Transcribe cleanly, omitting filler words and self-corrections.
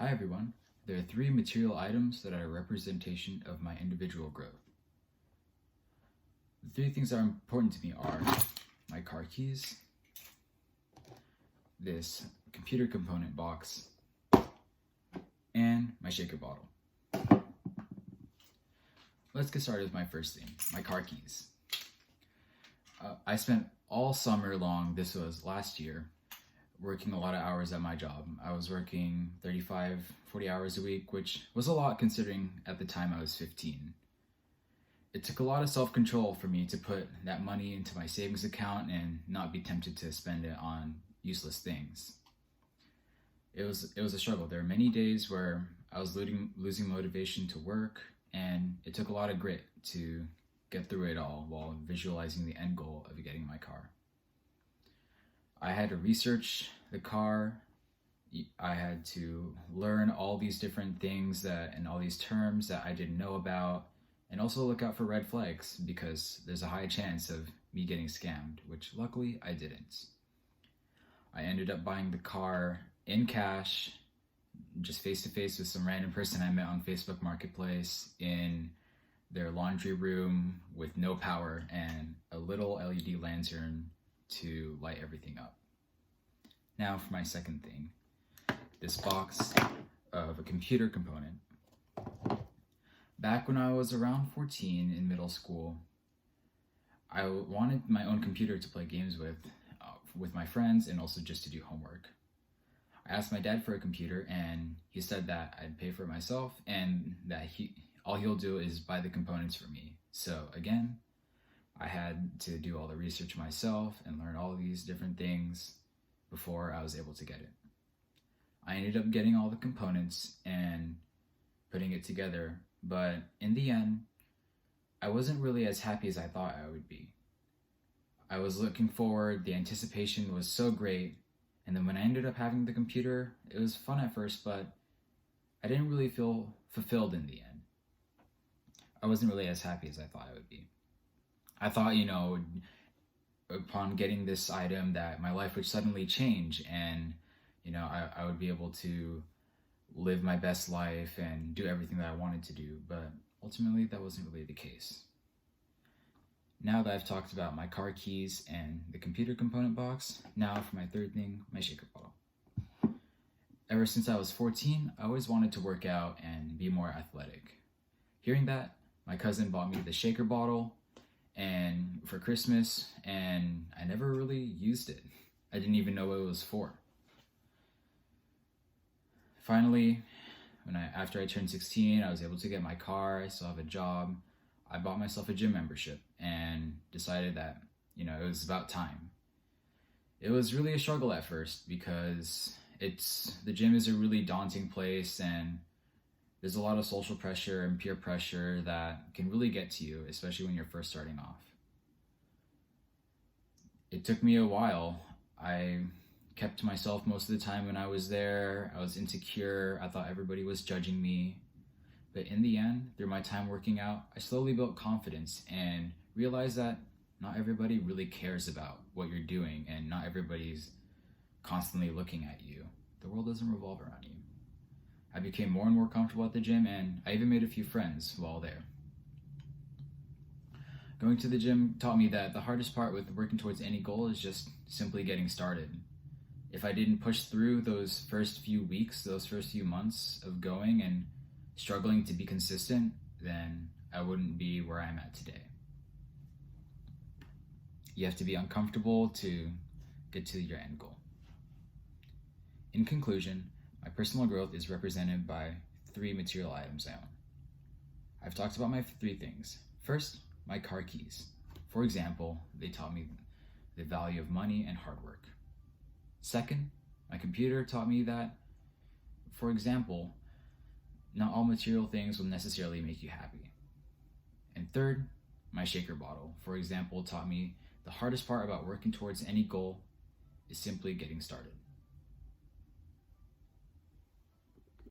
Hi everyone. There are three material items that are a representation of my individual growth. The three things that are important to me are my car keys, this computer component box, and my shaker bottle. Let's get started with my first thing, my car keys. I spent all summer long, this was last year, working a lot of hours at my job. I was working 35, 40 hours a week, which was a lot considering at the time I was 15. It took a lot of self-control for me to put that money into my savings account and not be tempted to spend it on useless things. It was a struggle. There were many days where I was losing motivation to work, and it took a lot of grit to get through it all while visualizing the end goal of getting my car. I had to research the car. I had to learn all these different things and all these terms that I didn't know about, and also look out for red flags because there's a high chance of me getting scammed, which luckily I didn't. I ended up buying the car in cash, just face to face with some random person I met on Facebook Marketplace in their laundry room with no power and a little LED lantern to light everything up. Now for my second thing, this box of a computer component. Back when I was around 14 in middle school, I wanted my own computer to play games with my friends and also just to do homework. I asked my dad for a computer and he said that I'd pay for it myself and that all he'll do is buy the components for me. So again, I had to do all the research myself and learn all these different things before I was able to get it. I ended up getting all the components and putting it together, but in the end, I wasn't really as happy as I thought I would be. I was looking forward, the anticipation was so great, and then when I ended up having the computer, it was fun at first, but I didn't really feel fulfilled in the end. I wasn't really as happy as I thought I would be. I thought, upon getting this item that my life would suddenly change and, I would be able to live my best life and do everything that I wanted to do, but ultimately that wasn't really the case. Now that I've talked about my car keys and the computer component box, now for my third thing, my shaker bottle. Ever since I was 14, I always wanted to work out and be more athletic. Hearing that, my cousin bought me the shaker bottle and for Christmas, and I never really used it. I didn't even know what it was for. Finally, after I turned 16, I was able to get my car. I still have a job. I bought myself a gym membership and decided that, it was about time. It was really a struggle at first because the gym is a really daunting place and there's a lot of social pressure and peer pressure that can really get to you, especially when you're first starting off. It took me a while. I kept to myself most of the time when I was there. I was insecure. I thought everybody was judging me. But in the end, through my time working out, I slowly built confidence and realized that not everybody really cares about what you're doing and not everybody's constantly looking at you. The world doesn't revolve around you. I became more and more comfortable at the gym, and I even made a few friends while there. Going to the gym taught me that the hardest part with working towards any goal is just simply getting started. If I didn't push through those first few weeks, those first few months of going and struggling to be consistent, then I wouldn't be where I'm at today. You have to be uncomfortable to get to your end goal. In conclusion, my personal growth is represented by three material items I own. I've talked about my three things. First, my car keys. For example, they taught me the value of money and hard work. Second, my computer taught me that, for example, not all material things will necessarily make you happy. And third, my shaker bottle, for example, taught me the hardest part about working towards any goal is simply getting started.